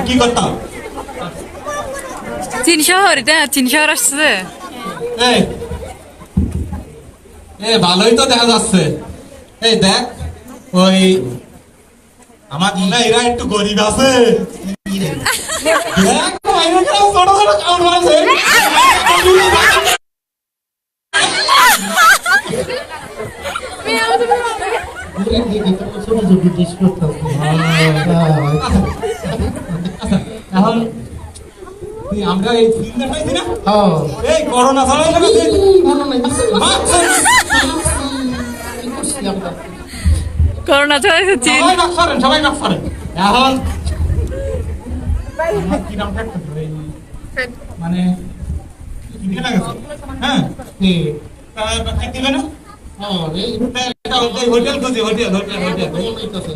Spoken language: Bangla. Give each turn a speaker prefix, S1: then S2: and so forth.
S1: কি করতাম?
S2: চীন শহর, এটা চীন শহর আসছে।
S1: এই ভালোই তো দেখা যাচ্ছে। এই দেখ, ওই আমার মনে হয় এরা একটু গরিব আছে। দেখ, ছোট ছোট কাউন্টার আছে। এখন আমরা এই ফিল্ম দেখাইছি না, এই করোনা ছাড়াই
S2: করোনা চলেছে চীন।
S1: সবাই মাফ করেন। এখন কি নামটা মানে হ্যাঁ দিবে না, হোটেল খুঁজি, হোটেল হোটেল হোটেল হোটেল